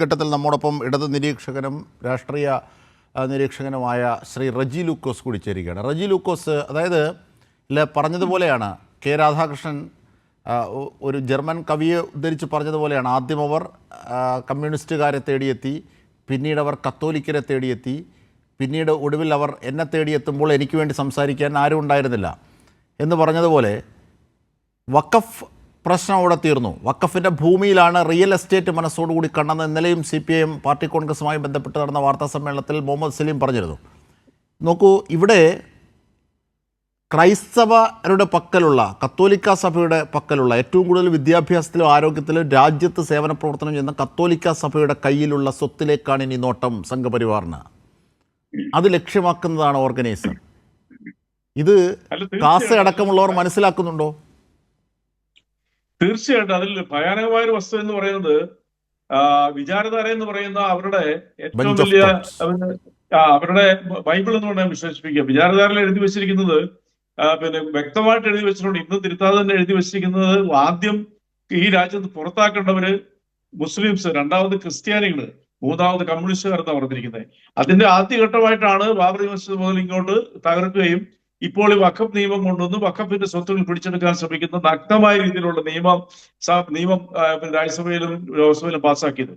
ഘട്ടത്തിൽ നമ്മോടൊപ്പം ഇടത് നിരീക്ഷകനും രാഷ്ട്രീയ നിരീക്ഷകനുമായ ശ്രീ റജി ലൂക്കോസ് കൂടി ചേരുകയാണ്. റജി ലൂക്കോസ്, അതായത് പറഞ്ഞതുപോലെയാണ് കെ രാധാകൃഷ്ണൻ ഒരു ജർമ്മൻ കവിയെ ഉദ്ധരിച്ച് പറഞ്ഞതുപോലെയാണ്, ആദ്യം അവർ കമ്മ്യൂണിസ്റ്റുകാരെ തേടിയെത്തി, പിന്നീട് അവർ കത്തോലിക്കരെ തേടിയെത്തി, പിന്നീട് ഒടുവിൽ അവർ എന്നെ തേടിയെത്തുമ്പോൾ എനിക്ക് വേണ്ടി സംസാരിക്കാൻ ആരും ഉണ്ടായിരുന്നില്ല എന്ന് പറഞ്ഞതുപോലെ വഖഫ് പ്രശ്നം അവിടെ തീർന്നു. വഖഫിൻ്റെ ഭൂമിയിലാണ് റിയൽ എസ്റ്റേറ്റ് മനസ്സോടുകൂടി കണ്ടെന്ന് ഇന്നലെയും CPIM പാർട്ടി കോൺഗ്രസുമായി ബന്ധപ്പെട്ട് നടന്ന വാർത്താ സമ്മേളനത്തിൽ മുഹമ്മദ് സലീം പറഞ്ഞിരുന്നു. നോക്കൂ, ഇവിടെ ക്രൈസ്തവരുടെ പക്കലുള്ള, കത്തോലിക്ക സഭയുടെ പക്കലുള്ള, ഏറ്റവും കൂടുതൽ വിദ്യാഭ്യാസത്തിലും ആരോഗ്യത്തിലും രാജ്യത്ത് സേവന പ്രവർത്തനം ചെയ്യുന്ന കത്തോലിക്ക സഭയുടെ കയ്യിലുള്ള സ്വത്തിലേക്കാണ് ഇനി നോട്ടം സംഘപരിവാറിന്. അത് ലക്ഷ്യമാക്കുന്നതാണ് ഓർഗനൈസർ. ഇത് കാസ അടക്കമുള്ളവർ മനസ്സിലാക്കുന്നുണ്ടോ? തീർച്ചയായിട്ടും അതിൽ ഭയാനകമായ ഒരു വസ്തു എന്ന് പറയുന്നത്, വിചാരധാര എന്ന് പറയുന്ന അവരുടെ ഏറ്റവും വലിയ അവരുടെ ബൈബിൾ എന്ന് പറഞ്ഞാൽ വിശ്വസിപ്പിക്കുക. വിചാരധാരയിൽ എഴുതി വെച്ചിരിക്കുന്നത് വ്യക്തമായിട്ട് എഴുതി വെച്ചിട്ടുണ്ട്. ഇന്ന് തിരുത്താതെ തന്നെ എഴുതി വെച്ചിരിക്കുന്നത്, ആദ്യം ഈ രാജ്യത്ത് പുറത്താക്കേണ്ടവര് മുസ്ലിംസ്, രണ്ടാമത് ക്രിസ്ത്യാനികള്, മൂന്നാമത് കമ്മ്യൂണിസ്റ്റുകാർ എന്നാണ് പറഞ്ഞിരിക്കുന്നത്. അതിന്റെ ആദ്യഘട്ടമായിട്ടാണ് ബാബറി മസ്ജിദ് മുതൽ ഇങ്ങോട്ട് തകർക്കുകയും ഇപ്പോൾ ഈ വഖഫ് നിയമം കൊണ്ടുവന്ന് വഖഫിന്റെ സ്വത്തുകൾ പിടിച്ചെടുക്കാൻ ശ്രമിക്കുന്ന നഗ്നമായ രീതിയിലുള്ള നിയമം രാജ്യസഭയിലും ലോക്സഭയിലും പാസ്സാക്കിയത്.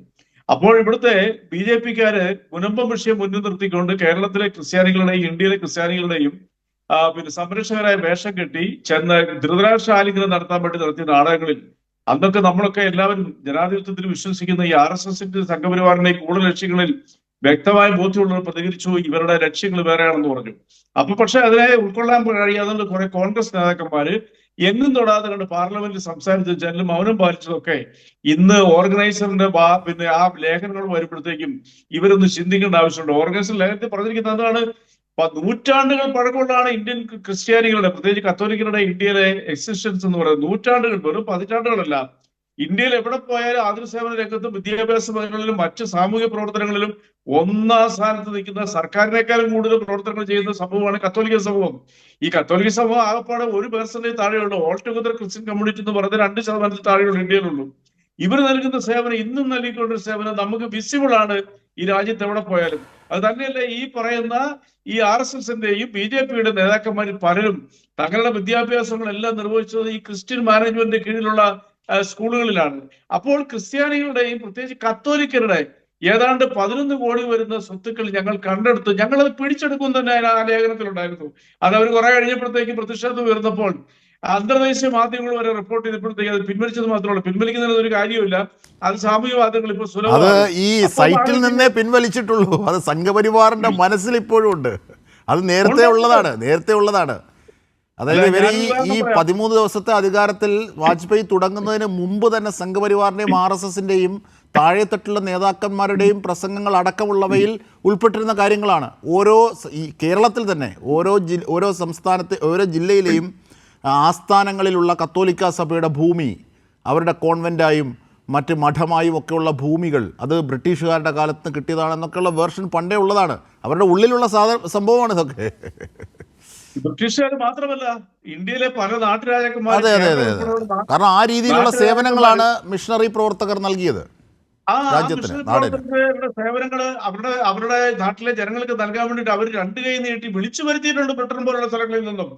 അപ്പോൾ ഇവിടുത്തെ BJPക്കാര് മുനമ്പം വിഷയം മുന്നിൽ നിർത്തിക്കൊണ്ട് കേരളത്തിലെ ക്രിസ്ത്യാനികളുടെയും ഇന്ത്യയിലെ ക്രിസ്ത്യാനികളുടെയും സംരക്ഷകരായ വേഷം കെട്ടി ചെന്ന് ധൃതരാഷ്ട്ര ആലിംഗനം നടത്താൻ വേണ്ടി നടത്തിയ നാടകങ്ങളിൽ, അന്നൊക്കെ നമ്മളൊക്കെ എല്ലാവരും ജനാധിപത്യത്തിൽ വിശ്വസിക്കുന്ന ഈ RSSന്റെ സംഘപരിവാറിന്റെ കൂടുതൽ ലക്ഷ്യങ്ങളിൽ വ്യക്തമായ ബോധ്യമുള്ളവർ പ്രതികരിച്ചു, ഇവരുടെ ലക്ഷ്യങ്ങൾ വേറെയാണെന്ന് പറഞ്ഞു. അപ്പൊ പക്ഷെ അതിനെ ഉൾക്കൊള്ളാൻ കഴിയാതെ കുറെ കോൺഗ്രസ് നേതാക്കന്മാര് എങ്ങും തൊടാതെ കണ്ട് പാർലമെന്റിൽ സംസാരിച്ചു വെച്ചാലും മൗനം പാലിച്ചതൊക്കെ ഇന്ന് ഓർഗനൈസറിന്റെ ആ ലേഖനങ്ങൾ വരുമ്പോഴത്തേക്കും ഇവരൊന്ന് ചിന്തിക്കേണ്ട ആവശ്യമുണ്ട്. ഓർഗനൈസർ ലേഖനത്തിൽ പറഞ്ഞിരിക്കുന്നത് എന്താണ്? നൂറ്റാണ്ടുകൾ പഴക്കമുള്ളതാണ് ഇന്ത്യൻ ക്രിസ്ത്യാനികളുടെ, പ്രത്യേകിച്ച് കത്തോലിക്കരുടെ ഇന്ത്യയിലെ എക്സിസ്റ്റൻസ് എന്ന് പറയുന്നത്. നൂറ്റാണ്ടുകൾ, വെറും പതിറ്റാണ്ടുകളല്ല. ഇന്ത്യയിൽ എവിടെ പോയാലും ആതുരസേവന രംഗത്തും വിദ്യാഭ്യാസ മേഖലകളിലും മറ്റ് സാമൂഹിക പ്രവർത്തനങ്ങളിലും ഒന്നാം സ്ഥാനത്ത് നിൽക്കുന്ന, സർക്കാരിനേക്കാളും കൂടുതൽ പ്രവർത്തനങ്ങൾ ചെയ്യുന്ന സമൂഹമാണ് കത്തോലിക്ക സമൂഹം. ഈ കത്തോലിക്ക സമൂഹം ആകപ്പാടെ 1% താഴെയുള്ളൂ. ഓൾ ടുഗദർ ക്രിസ്ത്യൻ കമ്മ്യൂണിറ്റി എന്ന് പറഞ്ഞാൽ 2% താഴെയുള്ള ഇന്ത്യയിലുള്ളൂ. ഇവർ നൽകുന്ന സേവനം, ഇന്നും നൽകിക്കൊണ്ടൊരു സേവനം നമുക്ക് വിസിബിൾ ആണ് ഈ രാജ്യത്ത് എവിടെ പോയാലും. അത് തന്നെയല്ല ഈ പറയുന്ന ഈ RSSന്റെയും BJPയുടെ നേതാക്കന്മാരിൽ പലരും തങ്ങളുടെ വിദ്യാഭ്യാസങ്ങളെല്ലാം നിർവഹിച്ചത് ഈ ക്രിസ്ത്യൻ മാനേജ്മെന്റിന്റെ കീഴിലുള്ള സ്കൂളുകളിലാണ്. അപ്പോൾ ക്രിസ്ത്യാനികളുടെയും പ്രത്യേകിച്ച് കത്തോലിക്കരുടെ ഏതാണ്ട് 11 കോടി വരുന്ന സ്വത്തുക്കൾ ഞങ്ങൾ കണ്ടെടുത്തു, ഞങ്ങളത് പിടിച്ചെടുക്കും തന്നെ ആ ലേഖനത്തിലുണ്ടായിരുന്നു. അത് അവർ കുറെ കഴിഞ്ഞപ്പോഴത്തേക്ക് പ്രതിഷേധം ഉയർന്നപ്പോൾ അന്തർദേശീയ മാധ്യമങ്ങൾ വരെ റിപ്പോർട്ട് ചെയ്തപ്പോഴത്തേക്ക് അത് പിൻവലിച്ചത് മാത്രമല്ല, പിൻവലിക്കുന്നതിന് ഒരു കാര്യമില്ല. അത് സാമൂഹ്യ മാധ്യമങ്ങൾ ഇപ്പോൾ സുലഭമാണ്. ഈ സൈറ്റിൽ നിന്നേ പിൻവലിച്ചിട്ടുള്ളൂ. അത് സംഘപരിവാറിന്റെ മനസ്സിൽ ഇപ്പോഴും ഉണ്ട്. അത് നേരത്തെ ഉള്ളതാണ്. അതായത് ഇവർ ഈ 13 ദിവസത്തെ അധികാരത്തിൽ വാജ്പേയി തുടങ്ങുന്നതിന് മുമ്പ് തന്നെ സംഘപരിവാറിന്റെയും RSSന്റെയും താഴെത്തട്ടുള്ള നേതാക്കന്മാരുടെയും പ്രസംഗങ്ങൾ അടക്കമുള്ളവയിൽ ഉൾപ്പെട്ടിരുന്ന കാര്യങ്ങളാണ്. ഈ കേരളത്തിൽ തന്നെ ഓരോ സംസ്ഥാനത്തെ ഓരോ ജില്ലയിലെയും ആസ്ഥാനങ്ങളിലുള്ള കത്തോലിക്ക സഭയുടെ ഭൂമി, അവരുടെ കോൺവെന്റായും മറ്റ് മഠമായും ഒക്കെയുള്ള ഭൂമികൾ, അത് ബ്രിട്ടീഷുകാരുടെ കാലത്ത് കിട്ടിയതാണെന്നൊക്കെയുള്ള വേർഷൻ പണ്ടേ ഉള്ളതാണ്. അവരുടെ ഉള്ളിലുള്ള സംഭവമാണ് ഇതൊക്കെ. ബ്രിട്ടീഷുകാർ മാത്രമല്ല, ഇന്ത്യയിലെ പല നാട്ടുരാജാക്കന്മാർ, കാരണം ആ രീതിയിലുള്ള സേവനങ്ങളാണ് മിഷണറി പ്രവർത്തകർ നൽകിയത് രാജ്യത്തിന്. സേവനങ്ങള് അവരുടെ നാട്ടിലെ ജനങ്ങൾക്ക് നൽകാൻ വേണ്ടിയിട്ട് അവർ 2 കൈ നീട്ടി വിളിച്ചു വരുത്തിയിട്ടുണ്ട്. ബ്രിട്ടൻ പോലുള്ള സ്ഥലങ്ങളിൽ നിന്നും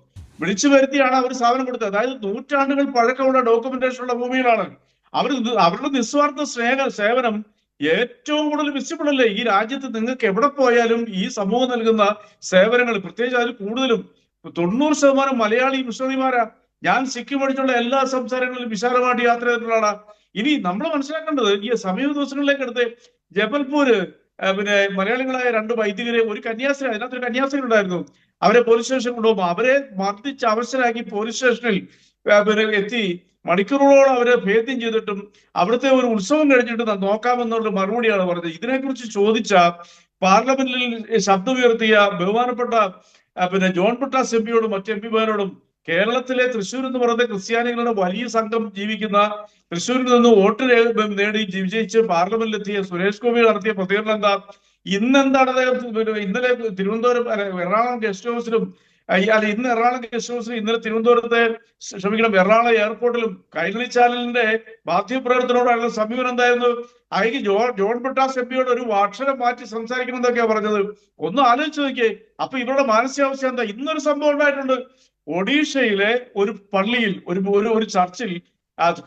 വിളിച്ചു വരുത്തിയാണ് അവർ സാധനം കൊടുത്തത്. അതായത് നൂറ്റാണ്ടുകൾ പഴക്കമുള്ള ഡോക്യുമെന്റേഷൻ ഉള്ള ഭൂമികളാണ്. അവരുടെ നിസ്വാർത്ഥ സേവനം ഏറ്റവും കൂടുതൽ വിസിബിൾ അല്ലേ ഈ രാജ്യത്ത്. നിങ്ങൾക്ക് എവിടെ പോയാലും ഈ സമൂഹം നൽകുന്ന സേവനങ്ങൾ, പ്രത്യേകിച്ച് അതിൽ കൂടുതലും 90% മലയാളി മിഷണറിമാരാ. ഞാൻ സിക്കിം പഠിച്ചുള്ള എല്ലാ സംസ്ഥാനങ്ങളിലും വിശാലമായിട്ട് യാത്ര ചെയ്തിട്ടുള്ള. ഇനി നമ്മൾ മനസ്സിലാക്കേണ്ടത്, ഈ സമീപ ദിവസങ്ങളിലേക്ക് എടുത്ത് ജബൽപൂര് മലയാളികളായ 2 വൈദികരെ, ഒരു കന്യാസ്ത്രീ, അതിനകത്തൊരു കന്യാസ്ത്രീ ഉണ്ടായിരുന്നു, അവരെ പോലീസ് സ്റ്റേഷൻ കൊണ്ടുപോകുമ്പോൾ അവരെ മർദ്ദിച്ച് അവശരാക്കി പോലീസ് സ്റ്റേഷനിൽ എത്തി മണിക്കൂറുകളോളം അവരെ ഭേദ്യം ചെയ്തിട്ടും അവിടുത്തെ ഒരു ഉത്സവം കഴിഞ്ഞിട്ട് നോക്കാമെന്നുള്ള മറുപടിയാണ് പറഞ്ഞത്. ഇതിനെക്കുറിച്ച് ചോദിച്ച പാർലമെന്റിൽ ശബ്ദമുയർത്തിയ ബഹുമാനപ്പെട്ട ജോൺ ബ്രിട്ടാസ് MP മറ്റ് MP മാരോടും കേരളത്തിലെ തൃശ്ശൂർ എന്ന് പറയുന്ന ക്രിസ്ത്യാനികളുടെ വലിയ സംഘം ജീവിക്കുന്ന, തൃശ്ശൂരിൽ നിന്ന് വോട്ട് നേടി വിജയിച്ച് പാർലമെന്റിലെത്തിയ സുരേഷ് ഗോപി നടത്തിയ പ്രതികരണം എന്താ? ഇന്നെന്താണ് അദ്ദേഹം ഇന്നലെ തിരുവനന്തപുരം എറണാകുളം ഗസ്റ്റ് ഹൗസിലും അല്ല, ഇന്ന് എറണാകുളം ഗസ്റ്റ് ഹൗസിൽ, ഇന്നലെ തിരുവനന്തപുരത്തെ, ക്ഷമിക്കണം, എറണാകുളം എയർപോർട്ടിലും കൈരളി ചാനലിന്റെ മാധ്യമപ്രവർത്തനോടുള്ള സമീപനം എന്തായിരുന്നു? അയക്ക് ജോൺ ബ്രിട്ടാസ് എംപിയോട് ഒരു അക്ഷരം മാറ്റി സംസാരിക്കണം എന്നൊക്കെയാ പറഞ്ഞത്. ഒന്ന് ആലോചിച്ച് നോക്കിയേ. അപ്പൊ ഇവരുടെ മാനസികാവസ്ഥ എന്താ? ഇന്നൊരു സംഭവം ഉണ്ടായിട്ടുണ്ട്. ഒഡീഷയിലെ ഒരു പള്ളിയിൽ, ഒരു ചർച്ചിൽ,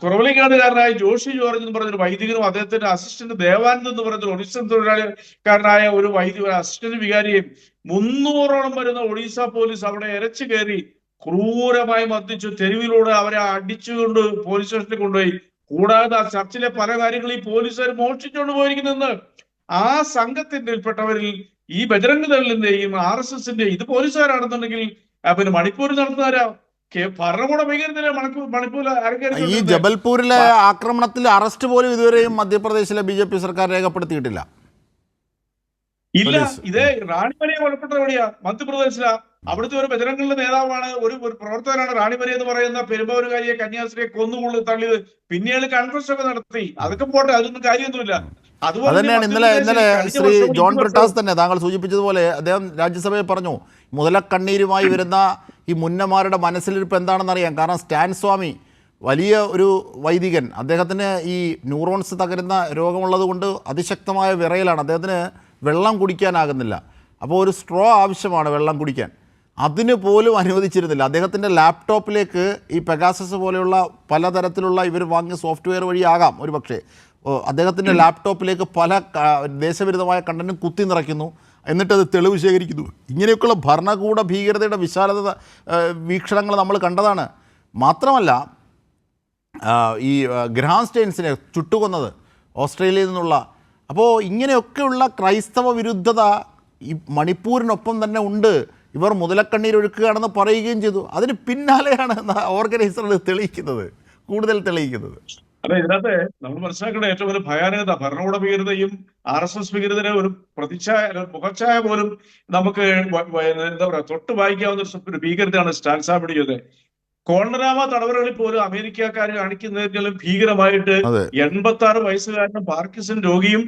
കുറവലിക്കാടുകാരനായ ജോഷി ജോർജ് എന്ന് പറഞ്ഞൊരു വൈദികനും അദ്ദേഹത്തിന്റെ അസിസ്റ്റന്റ് ദേവാനന്ദ് എന്ന് പറഞ്ഞൊരു ഒഡീഷ തൊഴിലാളിക്കാരനായ ഒരു അസിസ്റ്റന്റ് വികാരിയെയും 300ഓളം വരുന്ന ഒഡീസ പോലീസ് അവിടെ എരച്ചു കയറി ക്രൂരമായി മർദ്ദിച്ചു. തെരുവിലൂടെ അവരെ അടിച്ചുകൊണ്ട് പോലീസ് സ്റ്റേഷനിൽ കൊണ്ടുപോയി. കൂടാതെ ആ ചർച്ചിലെ പല കാര്യങ്ങളും ഈ പോലീസുകാർ മോഷ്ടിച്ചുകൊണ്ട് പോയിരിക്കുന്നെന്ന്. ആ സംഘത്തിൽപ്പെട്ടവരിൽ ഈ ബജറംഗ് ദളിന്റെയും RSSന്റെയും, ഇത് പോലീസുകാരാണെന്നുണ്ടെങ്കിൽ പിന്നെ മണിപ്പൂരിൽ നടത്തുന്നവരാ ഭരണകൂട ഭീകരതയിലെ മണിപ്പൂരിൽ ഈ ജബൽപൂരിലെ ആക്രമണത്തിൽ അറസ്റ്റ് പോലും ഇതുവരെയും മധ്യപ്രദേശിലെ BJP സർക്കാർ രേഖപ്പെടുത്തിയിട്ടില്ല. ഇല്ല, ഇതേ റാണിമരിയെ കൊലപ്പെട്ട എവിടെയാ? മധ്യപ്രദേശിലാ. അവിടുത്തെ ഒരു ബജറംഗിന്റെ നേതാവാണ്, ഒരു പ്രവർത്തകനാണ് റാണിമരി എന്ന് പറയുന്ന പെരുമ്പാവൂരുകാരിയെ, കന്യാസ്ത്രീയെ കൊന്നുകൊള്ളു തള്ളിയത്. പിന്നീട് കൺഫറൻസ് ഒക്കെ നടത്തി. അതൊക്കെ പോട്ടെ, അതൊന്നും കാര്യമൊന്നുമില്ല. അതുതന്നെയാണ് ഇന്നലെ ശ്രീ ജോൺ ബ്രിട്ടാസ് തന്നെ താങ്കൾ സൂചിപ്പിച്ചതുപോലെ അദ്ദേഹം രാജ്യസഭയിൽ പറഞ്ഞു, മുതലക്കണ്ണീരുമായി വരുന്ന ഈ മുന്നമാരുടെ മനസ്സിലിരിപ്പ് എന്താണെന്നറിയാം. കാരണം സ്റ്റാൻ സ്വാമി വലിയ ഒരു വൈദികൻ, അദ്ദേഹത്തിന് ഈ ന്യൂറോൺസ് തകരുന്ന രോഗമുള്ളത് കൊണ്ട് അതിശക്തമായ വിറയലാണ്. അദ്ദേഹത്തിന് വെള്ളം കുടിക്കാനാകുന്നില്ല. അപ്പോൾ ഒരു സ്ട്രോ ആവശ്യമാണ് വെള്ളം കുടിക്കാൻ. അതിന് പോലും അനുവദിച്ചിരുന്നില്ല. അദ്ദേഹത്തിൻ്റെ ലാപ്ടോപ്പിലേക്ക് ഈ പെഗാസസ് പോലെയുള്ള പലതരത്തിലുള്ള ഇവർ വാങ്ങിയ സോഫ്റ്റ്വെയർ വഴിയാകാം ഒരു പക്ഷേ അദ്ദേഹത്തിൻ്റെ ലാപ്ടോപ്പിലേക്ക് പല ദേശവിരുദ്ധമായ കണ്ടന്റും കുത്തി നിറയ്ക്കുന്നു, എന്നിട്ടത് തെളിവ് ശേഖരിക്കുന്നു. ഇങ്ങനെയൊക്കെയുള്ള ഭരണകൂട ഭീകരതയുടെ വിശാലത വീക്ഷണങ്ങൾ നമ്മൾ കണ്ടതാണ്. മാത്രമല്ല ഈ ഗ്രഹാം സ്റ്റെയിൻസിനെ ചുട്ടുകൊന്നത് ഓസ്ട്രേലിയയിൽ നിന്നുള്ള. അപ്പോൾ ഇങ്ങനെയൊക്കെയുള്ള ക്രൈസ്തവ വിരുദ്ധത ഈ മണിപ്പൂരിനൊപ്പം തന്നെ ഉണ്ട്. ഇവർ മുതലക്കണ്ണീരൊഴുക്കുകയാണെന്ന് പറയുകയും ചെയ്തു. അതിന് പിന്നാലെയാണ് ഓർഗനൈസറുകൾ തെളിയിക്കുന്നത്, കൂടുതൽ തെളിയിക്കുന്നത്. അല്ല, ഇതിനകത്ത് നമ്മൾ മനസ്സിലാക്കേണ്ട ഏറ്റവും വലിയ ഭയാനകത ഭരണകൂട ഭീകരതയും RSS ഭീകരതയുടെ ഒരു മുഖച്ഛായ പോലും നമുക്ക് എന്താ പറയാ തൊട്ട് വായിക്കാവുന്ന ഒരു ഭീകരതയാണ് സ്റ്റാൻ സ്വാമിയുടേത്. കോണ്ടനാമ തടവറകളിൽ പോലും അമേരിക്കക്കാർ കാണിക്കുന്നതിലും ഭീകരമായിട്ട് 86 വയസ്സുകാരനും പാർക്കിൻസൺ രോഗിയും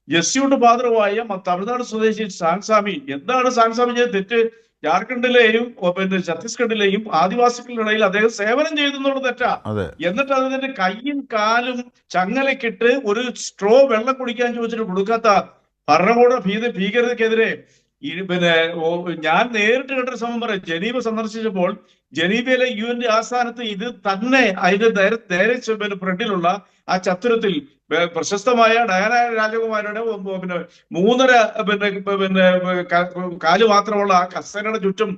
ജസ്യൂട്ട് ഫാദറുമായ തമിഴ്നാട് സ്വദേശി സ്റ്റാൻ സ്വാമി. എന്താണ് സ്റ്റാൻ സ്വാമി ചെയ്ത തെറ്റ്? ജാർഖണ്ഡിലെയും പിന്നെ ഛത്തീസ്ഗഡിലെയും ആദിവാസികളുടെ ഇടയിൽ അദ്ദേഹം സേവനം ചെയ്തെന്നുള്ള തെറ്റാ. എന്നിട്ട് അതിന്റെ കൈയും കാലും ചങ്ങലക്കിട്ട് ഒരു സ്ട്രോ വെള്ളം കുടിക്കാൻ ചോദിച്ചിട്ട് കൊടുക്കാത്ത ഭരണകൂട ഭീകരതയ്ക്കെതിരെ പിന്നെ ഞാൻ നേരിട്ട് കേട്ടൊരു സംഭവം പറയാം. ജനീവ സന്ദർശിച്ചപ്പോൾ ജനീവയിലെ UN ആസ്ഥാനത്ത് ഇത് തന്നെ അതിന്റെ നേരെ ഫ്രണ്ടിലുള്ള ആ ചത്തുരത്തിൽ പ്രശസ്തമായ ഡയാന രാജകുമാരിയുടെ പിന്നെ 3.5 കാല് മാത്രമുള്ള ആ കസേരയുടെ ചുറ്റും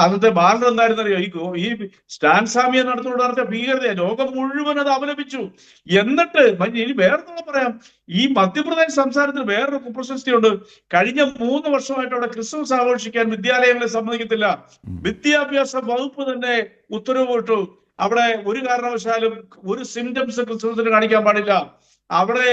അന്നത്തെ ബാലൻ എന്തായിരുന്നറിയോ? ഈ സ്റ്റാൻ സ്വാമിയെ നടത്തിയ ഭീകരതയെ ലോകം മുഴുവൻ അത് അപലപിച്ചു. എന്നിട്ട് ഇനി വേറൊന്നും പറയാം, ഈ മധ്യപ്രദേശ് സംസ്ഥാനത്തിന് വേറൊരു കുപ്രശസ്തിയുണ്ട്. കഴിഞ്ഞ 3 വർഷമായിട്ട് അവിടെ ക്രിസ്മസ് ആഘോഷിക്കാൻ വിദ്യാലയങ്ങളെ സമ്മതിക്കത്തില്ല. വിദ്യാഭ്യാസ വകുപ്പ് തന്നെ ഉത്തരവ് വിട്ടു. അവിടെ ഒരു കാരണവശാലും ഒരു സിംറ്റംസ് ക്രിസ്മസിന് കാണിക്കാൻ പാടില്ല. അവിടെ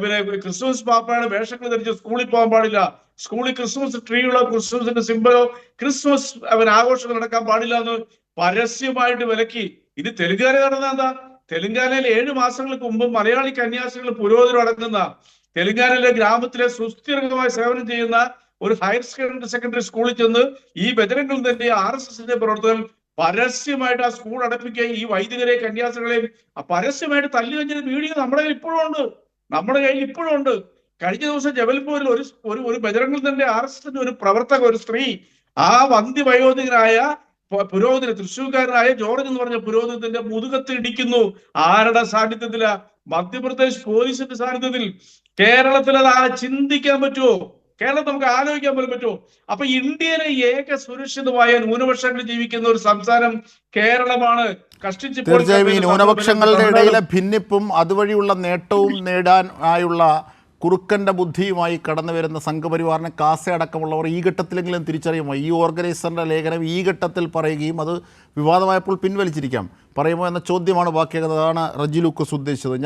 പിന്നെ ക്രിസ്മസ് പാപ്പയുടെ വേഷങ്ങൾ ധരിച്ച് സ്കൂളിൽ പോകാൻ പാടില്ല. സ്കൂളിൽ ക്രിസ്മസ് ട്രീകളോ ക്രിസ്മസിന്റെ സിംബലോ ക്രിസ്മസ് ആഘോഷങ്ങൾ നടക്കാൻ പാടില്ല എന്ന് പരസ്യമായിട്ട് വിലക്കി. ഇത് തെലുങ്കാന നടന്ന എന്താ? തെലുങ്കാനയിൽ 7 മാസങ്ങൾക്ക് മുമ്പ് മലയാളി കന്യാസ്ത്രീകൾ പുരോഹിതരും അടങ്ങുന്ന തെലുങ്കാനയിലെ ഗ്രാമത്തിലെ സുസ്ഥിരമായ സേവനം ചെയ്യുന്ന ഒരു ഹയർ സെക്കൻഡറി സ്കൂളിൽ ചെന്ന് ഈ ബജരംഗിൽ തന്നെ RSSന്റെ പ്രവർത്തകർ പരസ്യമായിട്ട് ആ സ്കൂൾ അടപ്പിക്കുകയും ഈ വൈദികരെ കന്യാസ്ത്രീകളെയും പരസ്യമായിട്ട് തല്ലി വെഞ്ഞ വീഡിയോ നമ്മുടെ കയ്യിൽ ഇപ്പോഴും ഉണ്ട്. കഴിഞ്ഞ ദിവസം ജബൽപൂരിൽ ഒരു ബജരംഗിൽ തന്നെ RSSന്റെ ഒരു പ്രവർത്തക, ഒരു സ്ത്രീ, ആ വന്ധ്യവയോധികനായ പുരോഹിതന്, തൃശ്ശൂർക്കാരനായ ജോർജ് എന്ന് പറഞ്ഞ പുരോഹിതത്തിന്റെ മുതുകത്ത് ഇടിക്കുന്നു. ആരുടെ സാന്നിധ്യത്തില? മധ്യപ്രദേശ് പോലീസിന്റെ സാന്നിധ്യത്തിൽ. കേരളത്തിൽ അത് ചിന്തിക്കാൻ പറ്റുമോ? കേരളത്തിൽ നമുക്ക് ആലോചിക്കാൻ പോലും പറ്റുമോ? അപ്പൊ ഇന്ത്യയിലെ ഏക സുരക്ഷിതമായ ന്യൂനപക്ഷങ്ങൾ ജീവിക്കുന്ന ഒരു സംസ്ഥാനം കേരളമാണ്. തീർച്ചയായും ഈ ന്യൂനപക്ഷങ്ങളുടെ ഇടയിലെ ഭിന്നിപ്പും അതുവഴിയുള്ള നേട്ടവും നേടാനായുള്ള കുറുക്കൻ്റെ ബുദ്ധിയുമായി കടന്നു വരുന്ന സംഘപരിവാറിനെ കാസ അടക്കമുള്ളവർ ഈ ഘട്ടത്തിലെങ്കിലും തിരിച്ചറിയുമോ? ഈ ഓർഗനൈസറിൻ്റെ ലേഖനം ഈ ഘട്ടത്തിൽ പറയുകയും അത് വിവാദമായപ്പോൾ പിൻവലിച്ചിരിക്കാം, പറയുമോ എന്ന ചോദ്യമാണ് ബാക്കിയാകുന്നത്. അതാണ് റജി ലൂക്കോസ് ഉദ്ദേശിച്ചത്.